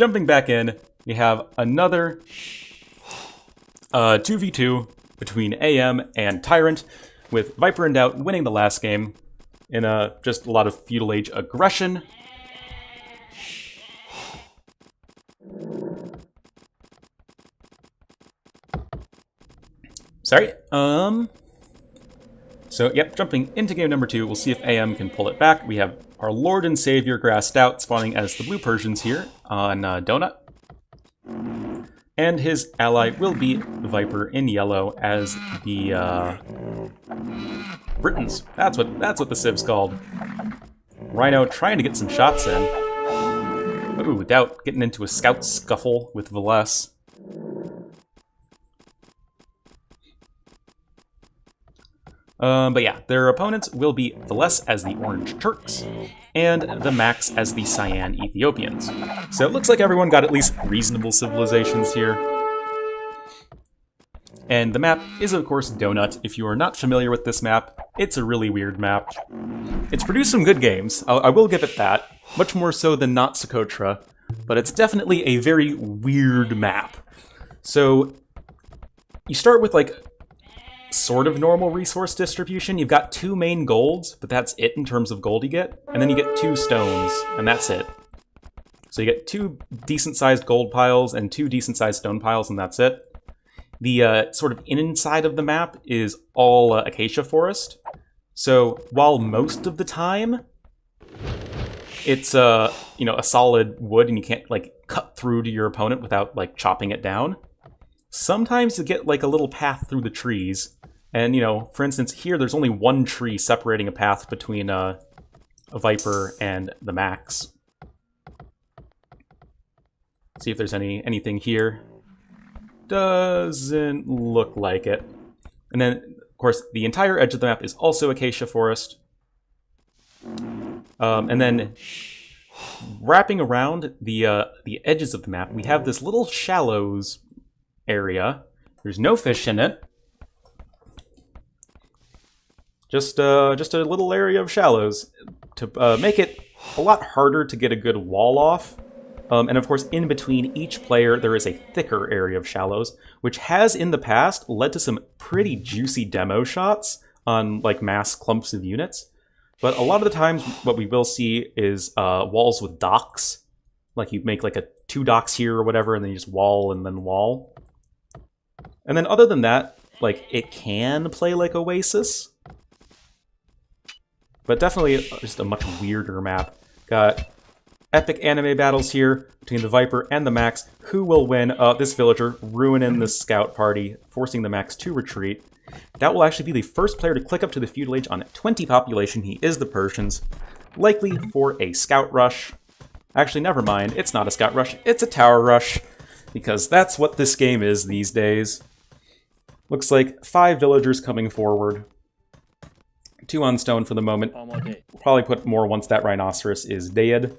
jumping back in, we have another 2v2 between AM and TyRanT, with Viper and DauT winning the last game in just a lot of feudal age aggression. Sorry. So, yep, jumping into game number 2, we'll see if AM can pull it back. We have our Lord and Savior DauT spawning as the blue Persians here on Donut. And his ally will be Viper in yellow as the Britons. That's what the civ's called. Rhino trying to get some shots in. Ooh, DauT getting into a scout scuffle with Villese. But yeah, their opponents will be Villese as the Orange Turks, and TheMax as the Cyan Ethiopians. So it looks like everyone got at least reasonable civilizations here. And the map is, of course, Donut. If you are not familiar with this map, it's a really weird map. It's produced some good games, I will give it that, much more so than Not Socotra, but it's definitely a very weird map. So you start with, like, sort of normal resource distribution. You've got 2 main golds, but that's it in terms of gold you get. And then you get 2 stones, and that's it. So you get 2 decent-sized gold piles and 2 decent-sized stone piles, and that's it. The sort of inside of the map is all acacia forest. So while most of the time it's you know, a solid wood and you can't like cut through to your opponent without like chopping it down, sometimes you get like a little path through the trees. And, you know, for instance, here there's only 1 tree separating a path between a Viper and TheMax. See if there's anything here. Doesn't look like it. And then, of course, the entire edge of the map is also acacia forest. And then, wrapping around the edges of the map, we have this little shallows area. There's no fish in it. Just a little area of shallows to make it a lot harder to get a good wall off. And of course, in between each player, there is a thicker area of shallows, which has in the past led to some pretty juicy demo shots on like mass clumps of units. But a lot of the times, what we will see is walls with docks. Like you make like 2 docks here or whatever, and then you just wall and then wall. And then other than that, like it can play like Oasis. But definitely just a much weirder map. Got epic anime battles here between the Viper and TheMax. Who will win? This villager ruining the scout party, forcing TheMax to retreat. DauT will actually be the first player to click up to the feudal age on 20 population. He is the Persians, likely for a scout rush. Actually, never mind. It's not a scout rush. It's a tower rush, because that's what this game is these days. Looks like 5 villagers coming forward. 2 on stone for the moment. We'll probably put more once that rhinoceros is dead.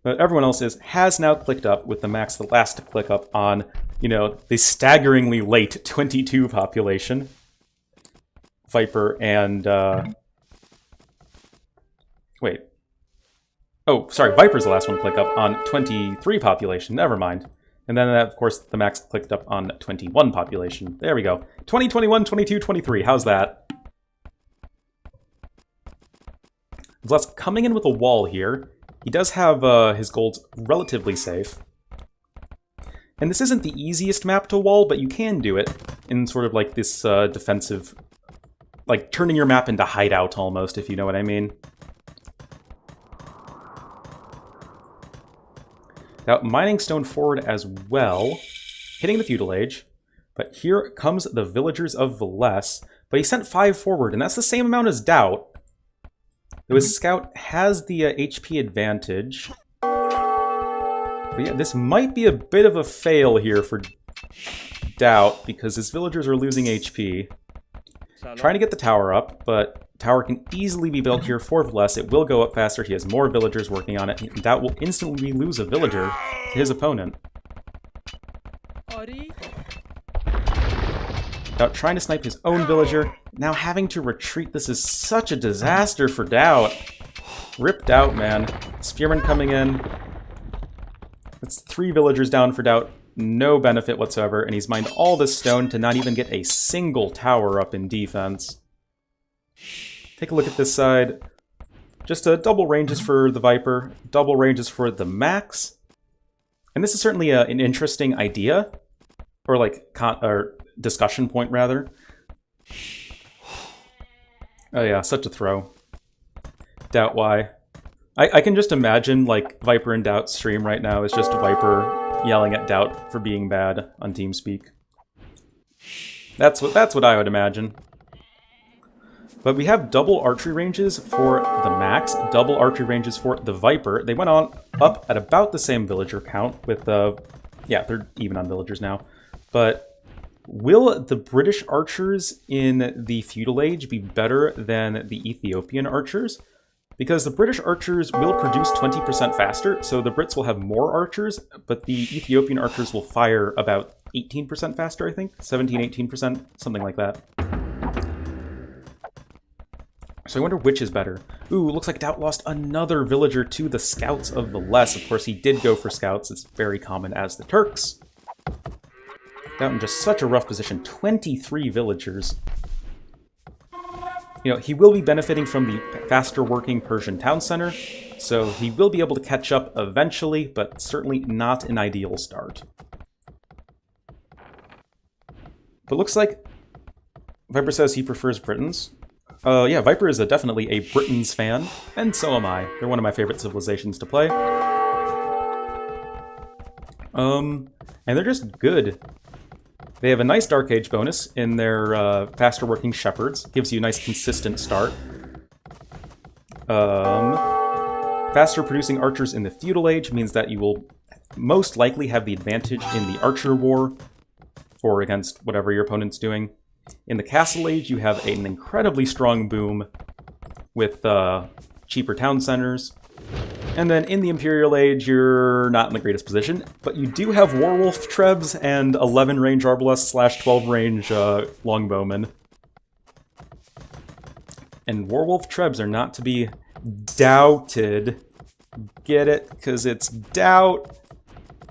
But everyone else has now clicked up, with TheMax the last to click up on, you know, the staggeringly late 22 population. Viper and, wait. Oh, sorry, Viper's the last one to click up on 23 population, never mind. And then, of course, TheMax clicked up on 21 population. There we go. 20, 21, 22, 23, how's that? Villese coming in with a wall here. He does have his golds relatively safe. And this isn't the easiest map to wall, but you can do it in sort of like this defensive, like turning your map into hideout almost, if you know what I mean. Now, mining stone forward as well, hitting the feudal age. But here comes the villagers of Villese. But he sent 5 forward, and that's the same amount as DauT. Though his scout has the HP advantage. But yeah, this might be a bit of a fail here for DauT, because his villagers are losing HP. Trying to get the tower up, but tower can easily be built here for Villese. It will go up faster. He has more villagers working on it. DauT will instantly lose a villager to his opponent. DauT trying to snipe his own villager. Now having to retreat. This is such a disaster for DauT. Ripped out, man. Spearman coming in. That's 3 villagers down for DauT. No benefit whatsoever, and he's mined all this stone to not even get a single tower up in defense. Take a look at this side. Just double ranges for the Viper, double ranges for the TheMax. And this is certainly an interesting idea, or like or discussion point rather. Oh yeah, such a throw. DauT why. I can just imagine like Viper and DauT stream right now is just Viper yelling at DauT for being bad on TeamSpeak. That's what I would imagine. But we have double archery ranges for the Max, double archery ranges for the Viper. They went on up at about the same villager count with yeah, they're even on villagers now. But will the British archers in the feudal age be better than the Ethiopian archers? Because the British archers will produce 20% faster, so the Brits will have more archers, but the Ethiopian archers will fire about 18% faster, I think? 17, 18%, something like that. So I wonder which is better. Ooh, looks like DauT lost another villager to the scouts of Villese. Of course, he did go for scouts. It's very common as the Turks. DauT in just such a rough position. 23 villagers. You know, he will be benefiting from the faster working Persian town center, so he will be able to catch up eventually, but certainly not an ideal start. But looks like Viper says he prefers Britons. Yeah, Viper is definitely a Britons fan, and so am I. They're one of my favorite civilizations to play. And they're just good. They have a nice Dark Age bonus in their faster working shepherds. Gives you a nice consistent start. Faster producing archers in the feudal age means that you will most likely have the advantage in the archer war, or against whatever your opponent's doing. In the castle age, you have an incredibly strong boom with cheaper town centers. And then in the Imperial Age, you're not in the greatest position, but you do have Warwolf Trebs and 11 range Arbalests / 12 range Longbowmen. And Warwolf Trebs are not to be doubted. Get it? Because it's DauT.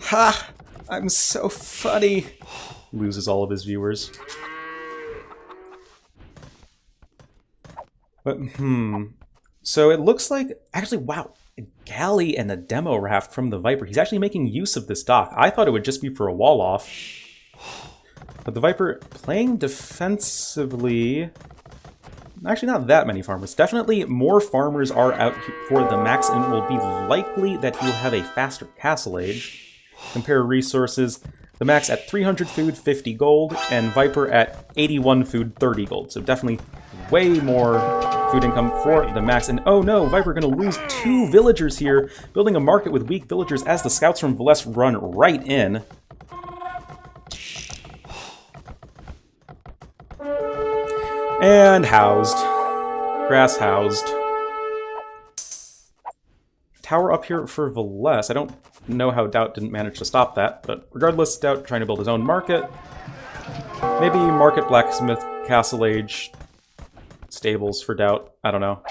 Ha! I'm so funny. Loses all of his viewers. But, so it looks like, actually, wow, a galley and a demo raft from the Viper. He's actually making use of this dock. I thought it would just be for a wall off. But the Viper playing defensively, actually not that many farmers. Definitely more farmers are out for the Max, and it will be likely that he will have a faster castle age. Compare resources. The Max at 300 food, 50 gold, and Viper at 81 food, 30 gold. So definitely way more food income for the Max. And oh no, Viper going to lose 2 villagers here, building a market with weak villagers as the scouts from Villese run right in. And housed. Grass housed. Tower up here for Villese. I don't know how DauT didn't manage to stop that, but regardless, DauT trying to build his own market. Maybe market blacksmith, castle age, stables for DauT. I don't know.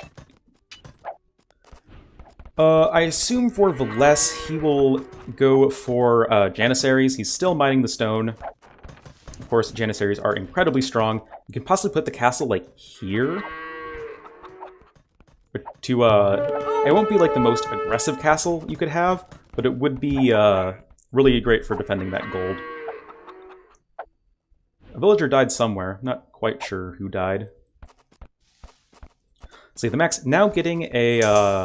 I assume for Villese, he will go for Janissaries. He's still mining the stone. Of course, Janissaries are incredibly strong. You can possibly put the castle, like, here. But to, it won't be, like, the most aggressive castle you could have, but it would be really great for defending that gold. A villager died somewhere. Not quite sure who died. See, the Max now getting a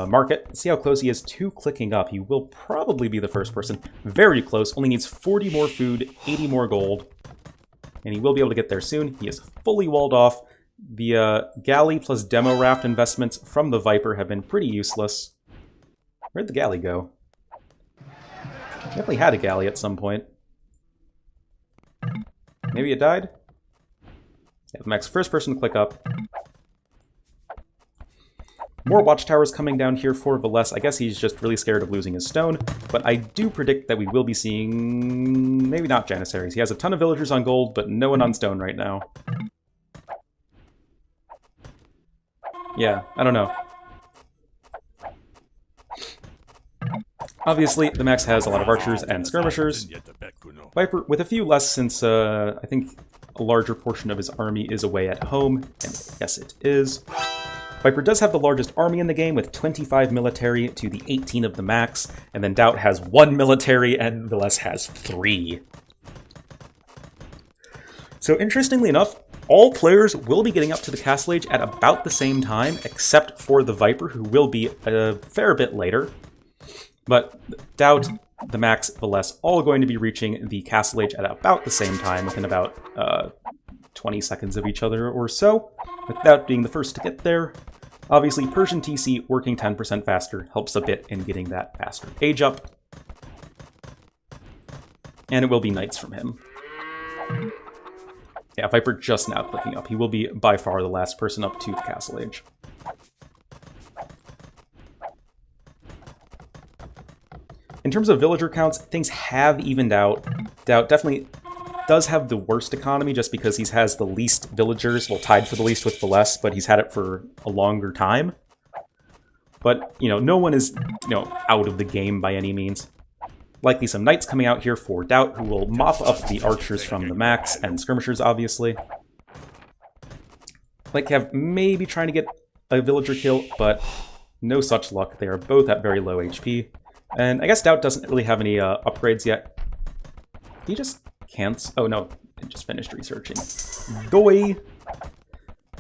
market. See how close he is to clicking up. He will probably be the first person. Very close. Only needs 40 more food, 80 more gold. And he will be able to get there soon. He is fully walled off. The galley plus demo raft investments from the Viper have been pretty useless. Where'd the galley go? Definitely had a galley at some point. Maybe it died? Yeah, the Max first person to click up. More watchtowers coming down here for Villese. I guess he's just really scared of losing his stone, but I do predict that we will be seeing... maybe not Janissaries. He has a ton of villagers on gold, but no one on stone right now. Yeah, I don't know. Obviously, TheMax has a lot of archers and skirmishers. Viper with a few less since I think a larger portion of his army is away at home, and yes it is. Viper does have the largest army in the game with 25 military to the 18 of TheMax, and then DauT has 1 military and Villese has 3. So interestingly enough, all players will be getting up to the castle age at about the same time, except for the Viper, who will be a fair bit later. But DauT, TheMax, Villese, all going to be reaching the castle age at about the same time, within about 20 seconds of each other or so, with DauT being the first to get there. Obviously, Persian TC working 10% faster helps a bit in getting that faster age up. And it will be knights from him. Yeah, Viper just now clicking up. He will be by far the last person up to the castle age. In terms of villager counts, things have evened out. DauT definitely does have the worst economy just because he has the least villagers, well, tied for the least with Villese, but he's had it for a longer time. But, you know, no one is, out of the game by any means. Likely some knights coming out here for DauT, who will mop up the archers from TheMax and skirmishers, obviously. Like Kev maybe trying to get a villager kill, but no such luck. They are both at very low HP. And I guess DauT doesn't really have any upgrades yet. He just can't. Oh no, I just finished researching. Doi!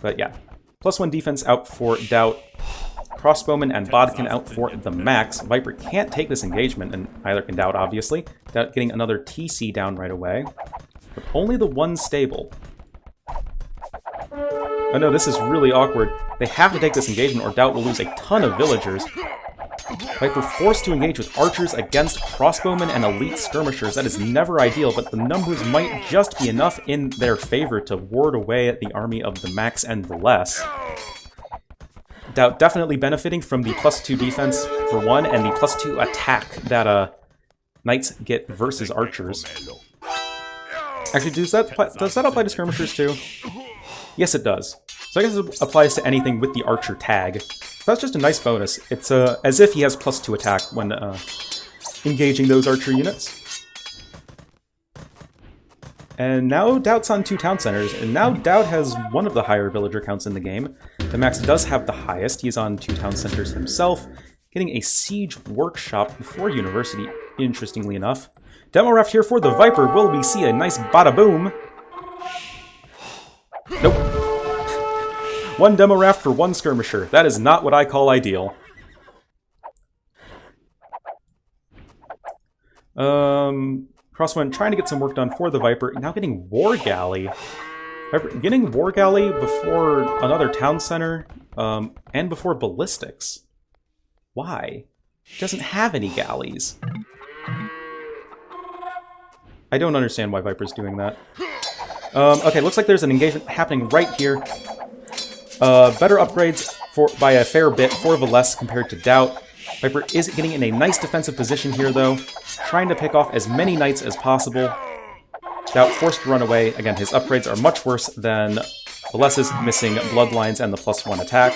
But yeah, +1 defense out for DauT. Crossbowman and Bodkin out for TheMax. Viper can't take this engagement, and either can DauT, obviously. DauT getting another TC down right away. But only the one stable. Oh no, this is really awkward. They have to take this engagement or DauT will lose a ton of villagers. Viper forced to engage with archers against crossbowmen and elite skirmishers. That is never ideal, but the numbers might just be enough in their favor to ward away at the army of TheMax and Villese. DauT definitely benefiting from the +2 defense for one, and the +2 attack that knights get versus archers. Actually, does that apply to skirmishers too? Yes, it does. So I guess it applies to anything with the archer tag. That's just a nice bonus. It's as if he has +2 attack when engaging those archer units. And now DauT's on 2 town centers, and now DauT has one of the higher villager counts in the game. TheMax does have the highest. He's on 2 town centers himself, getting a siege workshop before university, interestingly enough. Demo raft here for the Viper. Will we see a nice bada boom? Nope. 1 demo raft for 1 skirmisher. That is not what I call ideal. Crosswind trying to get some work done for the Viper. Now getting War Galley. Viper getting War Galley before another town center, and before ballistics. Why? He doesn't have any galleys. I don't understand why Viper's doing that. Okay, looks like there's an engagement happening right here. Better upgrades by a fair bit for Villese compared to DauT. Viper is getting in a nice defensive position here, though, trying to pick off as many knights as possible. DauT forced to run away. Again, his upgrades are much worse than Villese's, missing bloodlines and the +1 attack.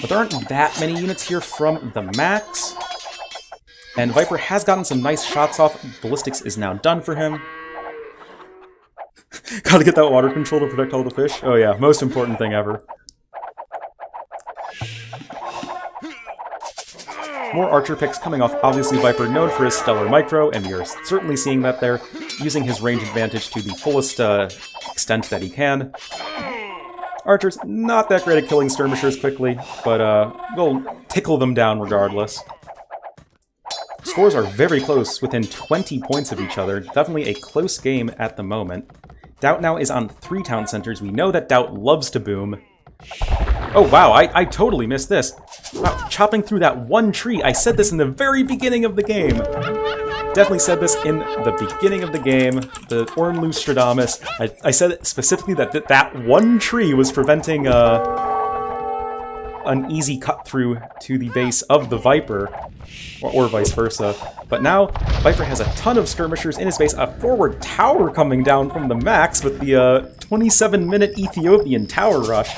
But there aren't that many units here from TheMax. And Viper has gotten some nice shots off. Ballistics is now done for him. Gotta get that water control to protect all the fish. Oh yeah, most important thing ever. More archer picks coming off. Obviously, Viper known for his stellar micro, and we are certainly seeing that there, using his range advantage to the fullest extent that he can. Archers, not that great at killing skirmishers quickly, but we'll tickle them down regardless. Scores are very close, within 20 points of each other. Definitely a close game at the moment. DauT now is on 3 town centers. We know that DauT loves to boom. Oh wow, I totally missed this. Wow, chopping through that one tree. I said this in the very beginning of the game. Definitely said this in the beginning of the game. The Ornlu Stradamus. I said specifically that that one tree was preventing a an easy cut through to the base of the Viper, or vice versa. But now, Viper has a ton of skirmishers in his base, a forward tower coming down from the Max with the 27-minute Ethiopian tower rush,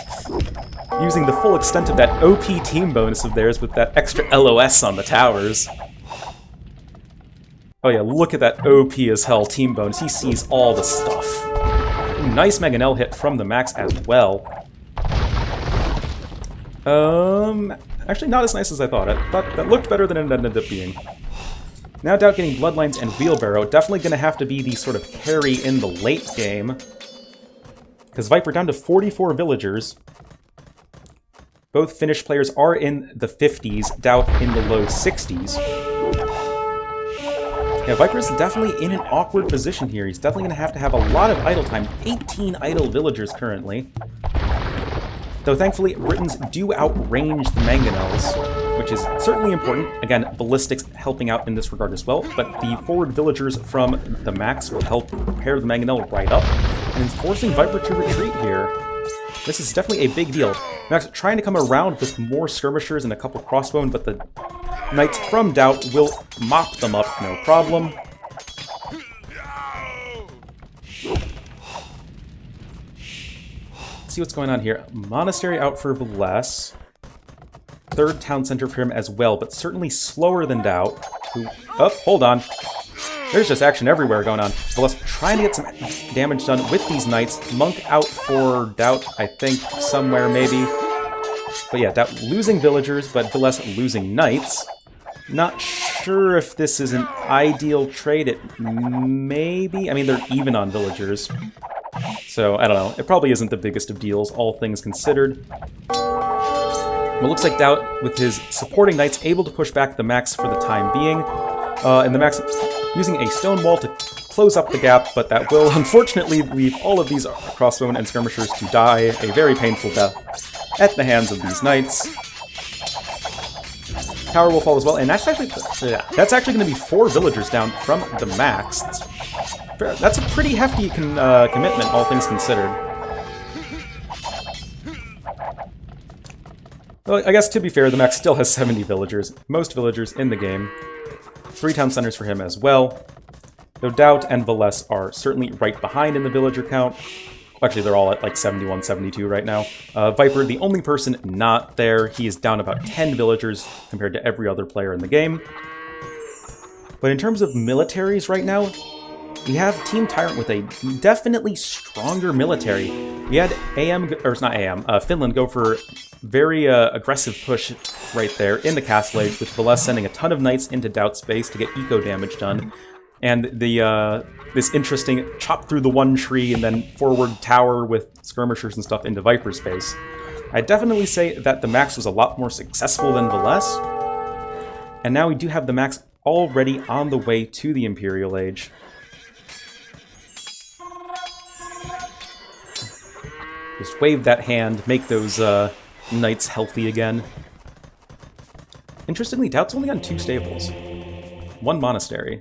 using the full extent of that OP team bonus of theirs with that extra LOS on the towers. Oh yeah, look at that OP as hell team bonus. He sees all the stuff. Ooh, nice Mangonel hit from the Max as well. Actually not as nice as I thought. I thought that looked better than it ended up being. Now DauT getting Bloodlines and Wheelbarrow. Definitely going to have to be the sort of carry in the late game. Because Viper down to 44 villagers. Both Finnish players are in the 50s, DauT in the low 60s. Yeah, Viper's definitely in an awkward position here. He's definitely going to have a lot of idle time. 18 idle villagers currently. Though thankfully, Britons do outrange the Mangonels, which is certainly important. Again, ballistics helping out in this regard as well, but the forward villagers from the Max will help prepare the Mangonel right up, and is forcing Viper to retreat here. This is definitely a big deal. Max trying to come around with more skirmishers and a couple crossbowmen, but the knights from DauT will mop them up, no problem. Let's see what's going on here. Monastery out for Villese. Third town center for him as well, but certainly slower than DauT. Oh, hold on. There's just action everywhere going on. Villese trying to get some damage done with these knights. Monk out for DauT, I think, somewhere maybe. But yeah, DauT losing villagers, but Villese losing knights. Not sure if this is an ideal trade. It may be. I mean, they're even on villagers. So, I don't know. It probably isn't the biggest of deals, all things considered. But it looks like DauT, with his supporting knights, able to push back the Max for the time being. And the Max using a stone wall to close up the gap, but that will unfortunately leave all of these crossbowmen and skirmishers to die a very painful death at the hands of these knights. Tower will fall as well, and that's actually going to be 4 villagers down from the Max. That's a pretty hefty commitment, all things considered. Well, I guess to be fair, the Max still has 70 villagers, most villagers in the game. 3 town centers for him as well. Though DauT and Villese are certainly right behind in the villager count. Actually, they're all at like 71, 72 right now. Viper, the only person not there. He is down about 10 villagers compared to every other player in the game. But in terms of militaries right now, we have Team TyRanT with a definitely stronger military. We had Finland go for very aggressive push right there in the Castle Age, with Villese sending a ton of knights into DauT's base to get eco damage done. And the this interesting chop through the one tree and then forward tower with skirmishers and stuff into Viper's base. I'd definitely say that the Max was a lot more successful than Villese. And now we do have the Max already on the way to the Imperial Age. Just wave that hand, make those knights healthy again. Interestingly, DauT's only on 2 stables. 1 monastery.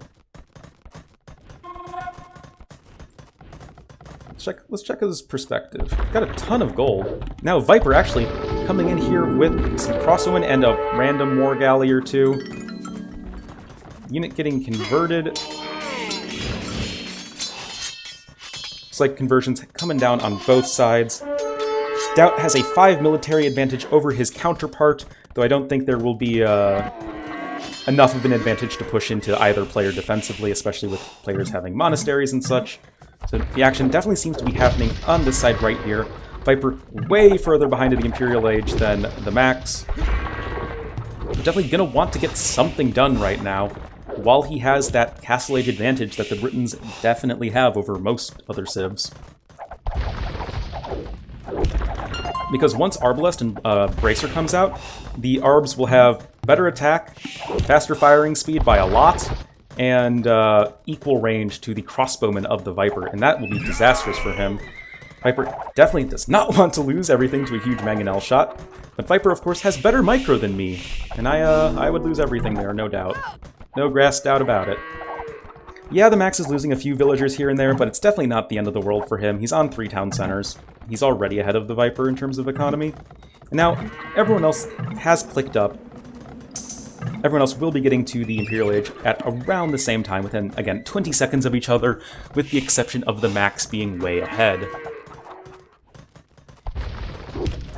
Let's check his perspective. Got a ton of gold. Now Viper actually coming in here with some crossbowmen and a random war galley or 2. Unit getting converted. Looks like conversions coming down on both sides. DauT has a 5 military advantage over his counterpart, though I don't think there will be enough of an advantage to push into either player defensively, especially with players having monasteries and such. So the action definitely seems to be happening on this side right here. Viper way further behind the Imperial Age than the Max. We're definitely going to want to get something done right now, while he has that Castle Age advantage that the Britons definitely have over most other civs. Because once Arbalest and Bracer comes out, the Arbs will have better attack, faster firing speed by a lot, and equal range to the crossbowmen of the Viper, and that will be disastrous for him. Viper definitely does not want to lose everything to a huge Mangonel shot, but Viper, of course, has better micro than me, and I would lose everything there, no doubt. No grass doubt about it. Yeah, the Max is losing a few villagers here and there, but it's definitely not the end of the world for him. He's on 3 town centers. He's already ahead of the Viper in terms of economy. Now, everyone else has clicked up. Everyone else will be getting to the Imperial Age at around the same time, within, again, 20 seconds of each other, with the exception of TheMax being way ahead.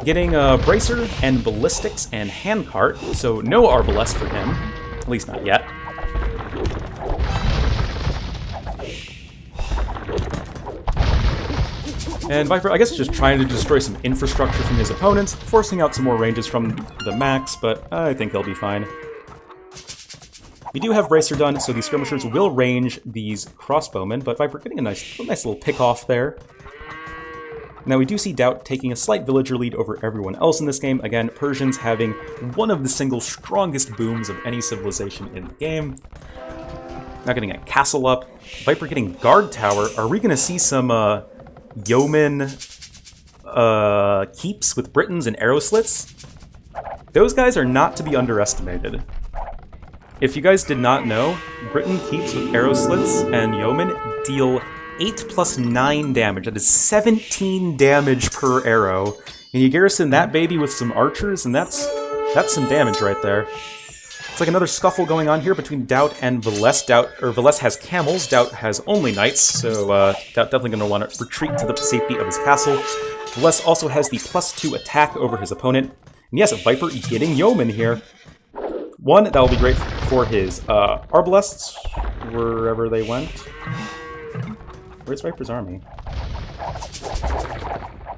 Getting Bracer and Ballistics and Handcart, so no Arbalest for him, at least not yet. And Viper, I guess, just trying to destroy some infrastructure from his opponents, forcing out some more ranges from TheMax, but I think he'll be fine. We do have Bracer done, so these skirmishers will range these crossbowmen, but Viper getting a nice little pick-off there. Now we do see DauT taking a slight villager lead over everyone else in this game. Again, Persians having one of the single strongest booms of any civilization in the game. Now getting a castle up. Viper getting guard tower. Are we going to see some yeoman keeps with Britons and arrow slits? Those guys are not to be underestimated. If you guys did not know, Briton keeps with arrow slits and yeomen deal 8 plus 9 damage. That is 17 damage per arrow. And you garrison that baby with some archers, and that's some damage right there. It's like another scuffle going on here between DauT and Villese. Villese has camels, DauT has only knights, so DauT definitely going to want to retreat to the safety of his castle. Villese also has the +2 attack over his opponent. And yes, Viper getting yeomen here. One, that will be great for his Arbalests, wherever they went. Where's Viper's army?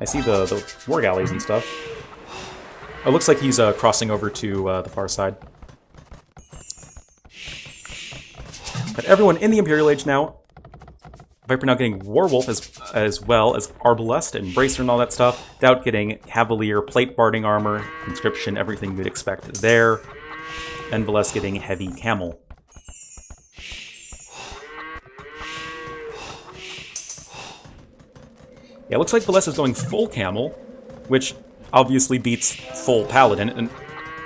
I see the war galleys and stuff. Oh, looks like he's crossing over to the far side. But everyone in the Imperial Age now. Viper now getting Warwolf as well as Arbalest and Bracer and all that stuff. DauT getting Cavalier, Plate Barding Armor, Conscription, everything you'd expect there. And Villese getting Heavy Camel. Yeah, it looks like Villese is going full Camel, which obviously beats full Paladin. And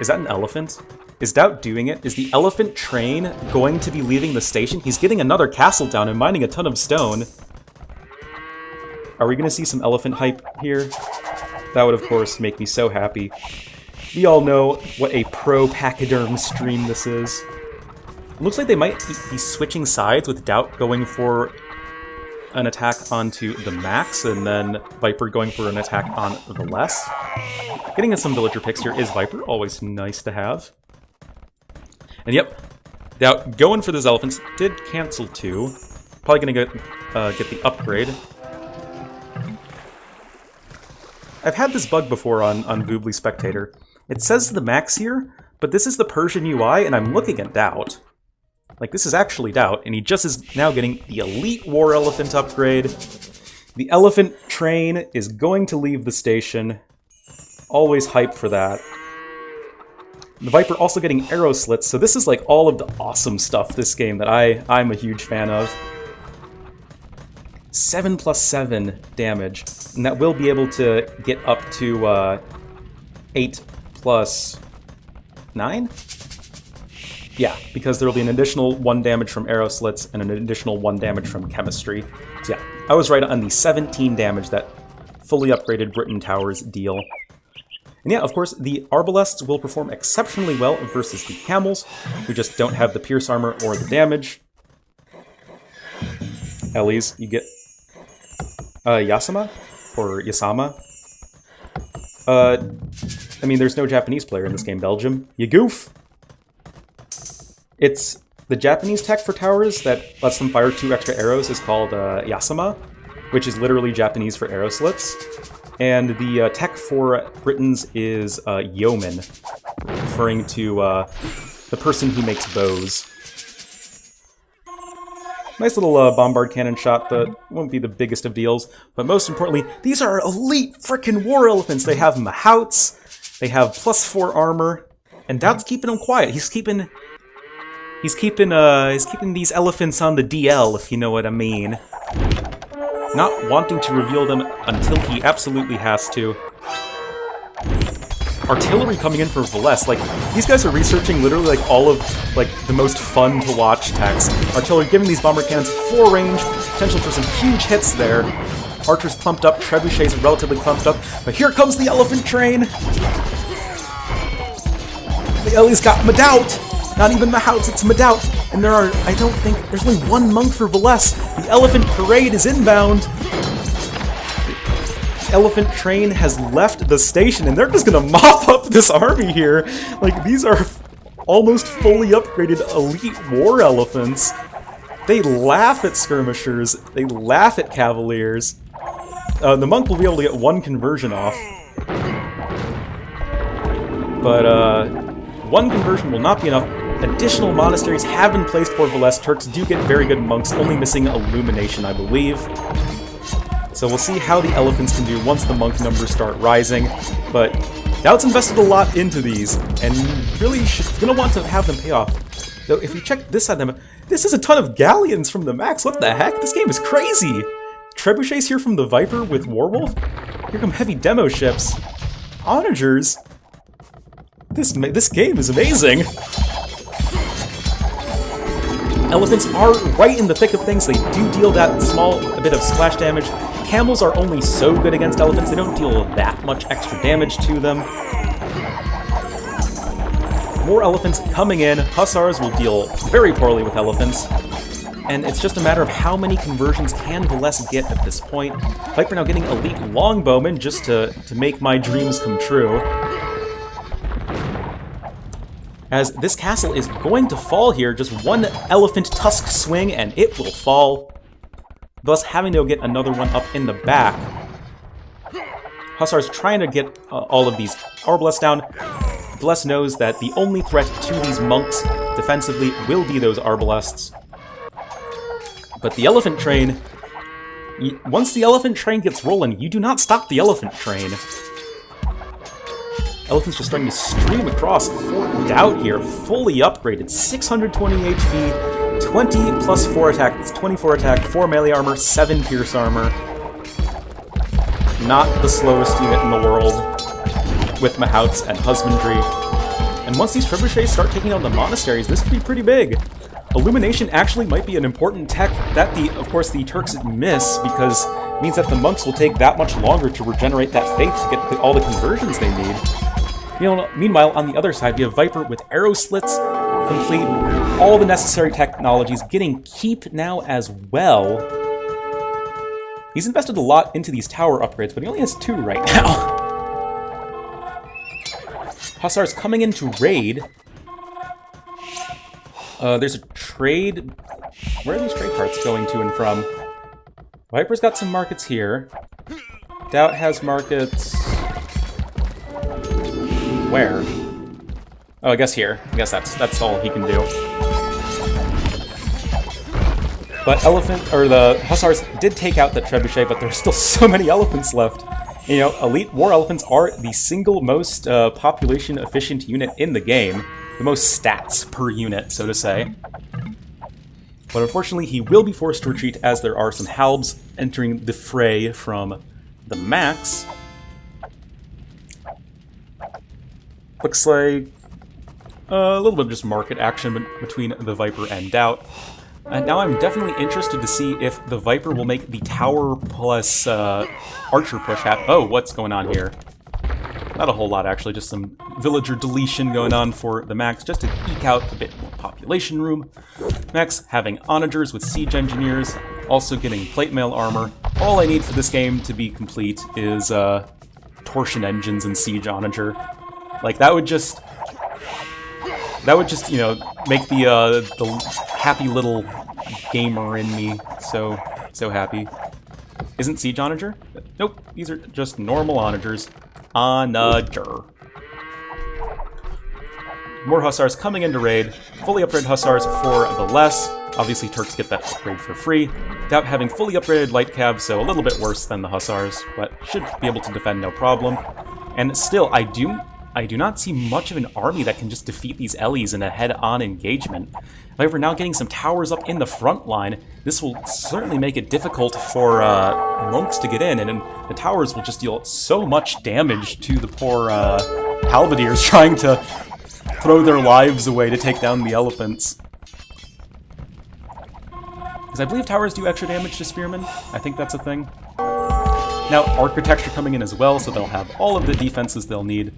is that an elephant? Is DauT doing it? Is the elephant train going to be leaving the station? He's getting another castle down and mining a ton of stone. Are we going to see some elephant hype here? That would, of course, make me so happy. We all know what a pro-pachyderm stream this is. It looks like they might be switching sides, with DauT going for an attack onto TheMax, and then Viper going for an attack on Villese. Getting in some villager picks here is Viper, always nice to have. And yep, DauT going for those elephants, did cancel 2. Probably going to get the upgrade. I've had this bug before on Voobly Spectator. It says TheMax here, but this is the Persian UI, and I'm looking at DauT. Like, this is actually DauT, and he just is now getting the Elite War Elephant upgrade. The elephant train is going to leave the station. Always hype for that. The Viper also getting arrow slits, so this is like all of the awesome stuff this game that I'm a huge fan of. 7 plus 7 damage, and that will be able to get up to 8 plus 9? Yeah, because there will be an additional 1 damage from arrow slits and an additional 1 damage from chemistry. So yeah, I was right on the 17 damage that fully upgraded Briton towers deal. And yeah, of course, the Arbalests will perform exceptionally well versus the camels, who just don't have the pierce armor or the damage. Ellies, you get Yasama? Or Yasama? I mean, there's no Japanese player in this game, Belgium. You goof! It's the Japanese tech for towers that lets them fire 2 extra arrows is called Yasama, which is literally Japanese for arrow slits. And the tech for Britons is yeoman, referring to the person who makes bows. Nice little bombard cannon shot that won't be the biggest of deals, but most importantly, these are elite frickin' war elephants. They have mahouts, they have +4 armor, and DauT's keeping them quiet. He's keeping these elephants on the DL, if you know what I mean. Not wanting to reveal them until he absolutely has to. Artillery coming in for Villese. Like, these guys are researching literally like all of like the most fun to watch techs. Artillery giving these bomber cannons 4 range, potential for some huge hits there. Archers clumped up, trebuchets relatively clumped up, but here comes the elephant train! The Ellie's got DauT! Not even Mahouts, it's DauT! And there are, I don't think, there's only one monk for Villese. The elephant parade is inbound! The elephant train has left the station, and they're just gonna mop up this army here! Like, these are almost fully upgraded elite war elephants. They laugh at skirmishers, they laugh at cavaliers. The monk will be able to get one conversion off. But, one conversion will not be enough. Additional monasteries have been placed for Villese. Turks do get very good monks, only missing Illumination, I believe. So we'll see how the elephants can do once the monk numbers start rising. But DauT's invested a lot into these, and really is going to want to have them pay off. Though if we check this side of them, this is a ton of galleons from TheMax. What the heck? This game is crazy! Trebuchets here from TheViper with Warwolf. Here come heavy demo ships. Onagers. This game is amazing! Elephants are right in the thick of things. They do deal that a bit of splash damage. Camels are only so good against elephants. They don't deal that much extra damage to them. More elephants coming in. Hussars will deal very poorly with elephants. And it's just a matter of how many conversions can Villese get at this point. Viper now getting elite longbowmen just to make my dreams come true. As this castle is going to fall here, just one elephant tusk swing and it will fall, thus having to get another one up in the back. Hussars trying to get all of these arbalests down. Villese knows that the only threat to these monks defensively will be those arbalests. But the elephant train, once the elephant train gets rolling, you do not stop the elephant train. Elephants just starting to stream across Fort DauT here, fully upgraded, 620 HP, 20 plus 4 attack, that's 24 attack, 4 melee armor, 7 pierce armor. Not the slowest unit in the world, with Mahouts and Husbandry. And once these trebuchets start taking out the monasteries, this could be pretty big. Illumination actually might be an important tech that, of course, the Turks miss, because it means that the monks will take that much longer to regenerate that faith to get all the conversions they need. Meanwhile, on the other side, we have Viper with arrow slits, complete, all the necessary technologies, getting keep now as well. He's invested a lot into these tower upgrades, but he only has 2 right now. Hussars coming in to raid. There's a trade. Where are these trade carts going to and from? Viper's got some markets here. DauT has markets. Where? Oh, I guess here. I guess that's all he can do. But the Hussars did take out that trebuchet, but there's still so many elephants left. You know, elite war elephants are the single most population efficient unit in the game. The most stats per unit, so to say. But unfortunately, he will be forced to retreat as there are some halbs entering the fray from TheMax. Looks like a little bit of just market action between the Viper and DauT. And now I'm definitely interested to see if the Viper will make the tower plus archer push happen. Oh, what's going on here? Not a whole lot, actually. Just some villager deletion going on for TheMax, just to eke out a bit more population room. Max having onagers with siege engineers, also getting plate mail armor. All I need for this game to be complete is torsion engines and siege onager. Like, that would just, you know, make the happy little gamer in me so happy. Isn't siege onager? Nope, these are just normal onagers. Onager. More Hussars coming into raid. Fully upgraded Hussars for Villese. Obviously, Turks get that upgrade for free. DauT having fully upgraded light cav, so a little bit worse than the Hussars, but should be able to defend no problem. And still, I do not see much of an army that can just defeat these Ellies in a head-on engagement. However, now getting some towers up in the front line, this will certainly make it difficult for monks to get in, and the towers will just deal so much damage to the poor halberdiers trying to throw their lives away to take down the elephants. Because I believe towers do extra damage to spearmen. I think that's a thing. Now, architecture coming in as well, so they'll have all of the defenses they'll need.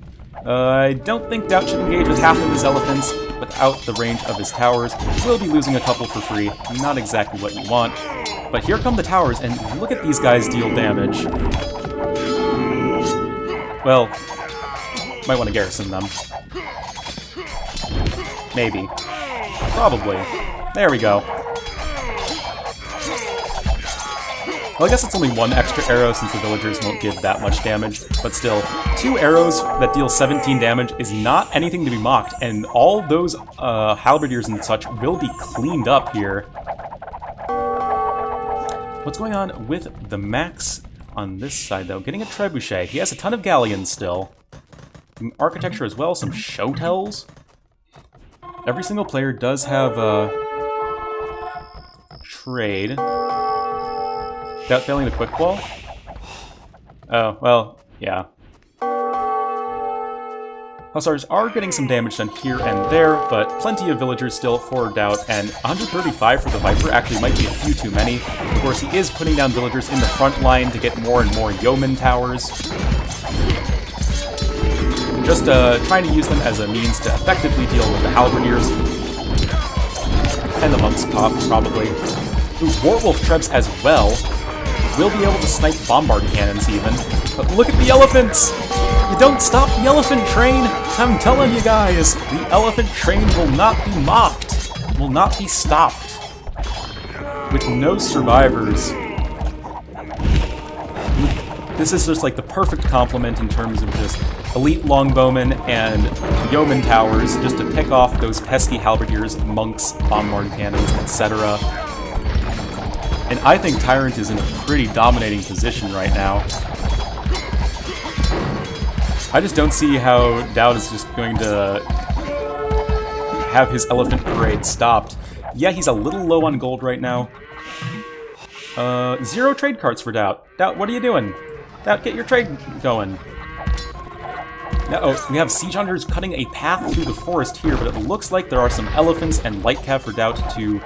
I don't think DauT should engage with half of his elephants without the range of his towers. We'll be losing a couple for free. Not exactly what you want. But here come the towers, and look at these guys deal damage. Well, might want to garrison them. Maybe. Probably. There we go. Well, I guess it's only one extra arrow since the villagers won't give that much damage, but still, 2 arrows that deal 17 damage is not anything to be mocked, and all those halberdiers and such will be cleaned up here. What's going on with TheMax on this side, though? Getting a trebuchet. He has a ton of galleons still. Some architecture as well, some showtells. Every single player does have a trade. Without failing the quick wall? Oh, well, yeah. Hussars are getting some damage done here and there, but plenty of villagers still for DauT, and 135 for the Viper actually might be a few too many. Of course, he is putting down villagers in the front line to get more and more yeoman towers. Just trying to use them as a means to effectively deal with the halberdiers. And the monks probably. Ooh, Warwolf Trebs as well. We'll be able to snipe bombard cannons even. But look at the elephants! You don't stop the elephant train! I'm telling you guys, the elephant train will not be mocked. Will not be stopped. With no survivors. This is just like the perfect complement in terms of just elite longbowmen and yeoman towers just to pick off those pesky halberdiers, monks, bombard cannons, etc. And I think TyRanT is in a pretty dominating position right now. I just don't see how DauT is just going to have his elephant parade stopped. Yeah, he's a little low on gold right now. 0 trade carts for DauT. DauT, what are you doing? DauT, get your trade going. Now, oh, we have siege hunters cutting a path through the forest here, but it looks like there are some elephants and light cav for DauT to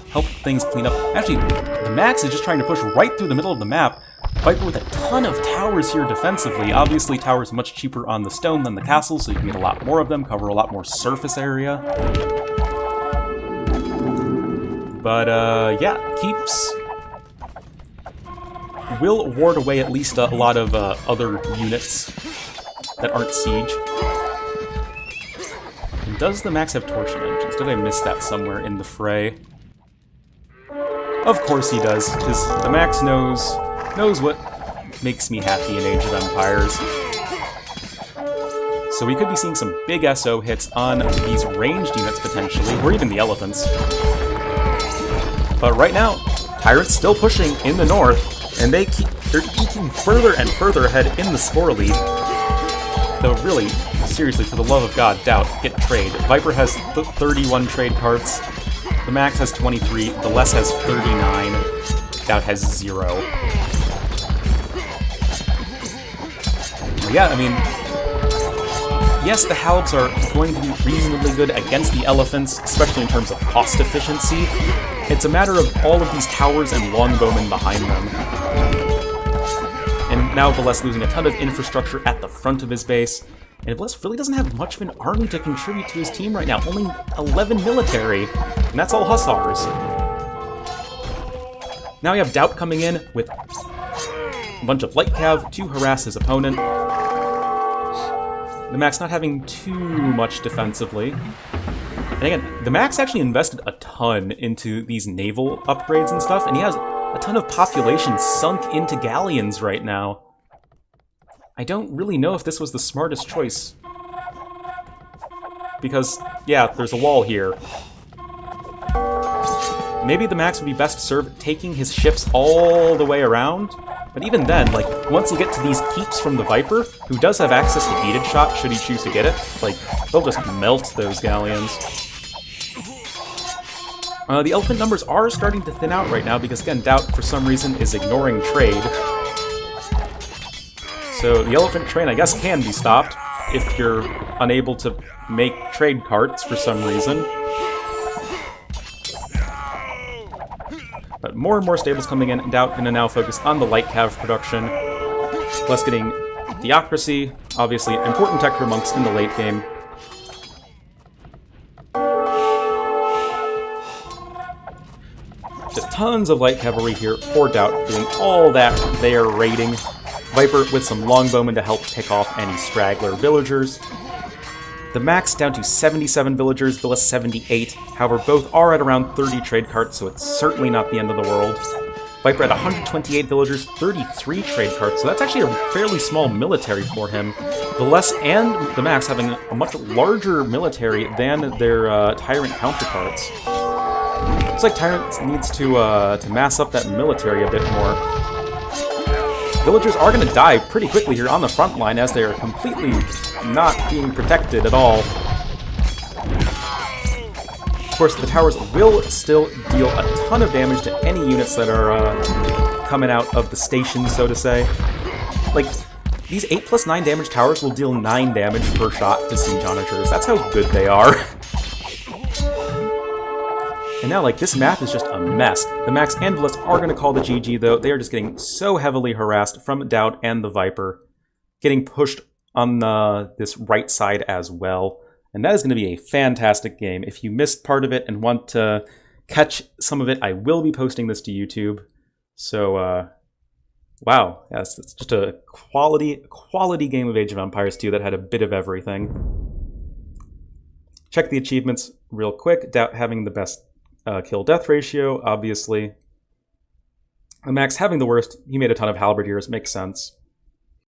help things clean up. Actually, TheMax is just trying to push right through the middle of the map. Viper with a ton of towers here defensively. Obviously, towers much cheaper on the stone than the castle, so you can get a lot more of them, cover a lot more surface area. But, yeah, keeps will ward away at least a lot of other units that aren't siege. And does TheMax have torsion engines? Did I miss that somewhere in the fray? Of course he does, because TheMax knows what makes me happy in Age of Empires. So we could be seeing some big SO hits on these ranged units potentially, or even the elephants. But right now, TyRanT's still pushing in the north, and they're eking further and further ahead in the score lead. Though really, seriously, for the love of God, DauT, get trade. Viper has 31 trade carts. TheMax has 23, the Less has 39, DauT has 0. Yeah, I mean, yes, the Halbs are going to be reasonably good against the elephants, especially in terms of cost efficiency. It's a matter of all of these towers and longbowmen behind them. And now Villese losing a ton of infrastructure at the front of his base. And Villese really doesn't have much of an army to contribute to his team right now. Only 11 military. And that's all Hussars. Now we have DauT coming in with a bunch of light cav to harass his opponent. TheMax not having too much defensively. And again, TheMax actually invested a ton into these naval upgrades and stuff, and he has a ton of population sunk into galleons right now. I don't really know if this was the smartest choice. Because, yeah, there's a wall here. Maybe TheMax would be best served taking his ships all the way around. But even then, like, once you get to these keeps from the Viper, who does have access to heated shot should he choose to get it, like, they'll just melt those galleons. The elephant numbers are starting to thin out right now because, again, DauT, for some reason, is ignoring trade. So the elephant train, I guess, can be stopped if you're unable to make trade carts for some reason. But more and more stables coming in, and DauT gonna now focus on the light cav production. Plus getting Theocracy, obviously important tech for monks in the late game. Just tons of light cavalry here for DauT, doing all that there raiding. Viper with some longbowmen to help pick off any straggler villagers. TheMax down to 77 villagers, Villese 78. However, both are at around 30 trade carts, so it's certainly not the end of the world. Viper at 128 villagers, 33 trade carts, so that's actually a fairly small military for him. Villese and TheMax having a much larger military than their TyRanT counterparts. Looks like TyRanT needs to mass up that military a bit more. Villagers are going to die pretty quickly here on the front line as they are completely not being protected at all. Of course, the towers will still deal a ton of damage to any units that are coming out of the station, so to say. Like, these 8+9 damage towers will deal 9 damage per shot to siege onagers. That's how good they are. And now, like, this map is just a mess. TheMax and Villese are going to call the GG, though. They are just getting so heavily harassed from DauT and TheViper. Getting pushed on this right side as well. And that is going to be a fantastic game. If you missed part of it and want to catch some of it, I will be posting this to YouTube. So, wow. Yes, it's just a quality game of Age of Empires 2 that had a bit of everything. Check the achievements real quick. DauT having the best kill-death ratio, obviously. TheMax having the worst. He made a ton of halberdiers, makes sense.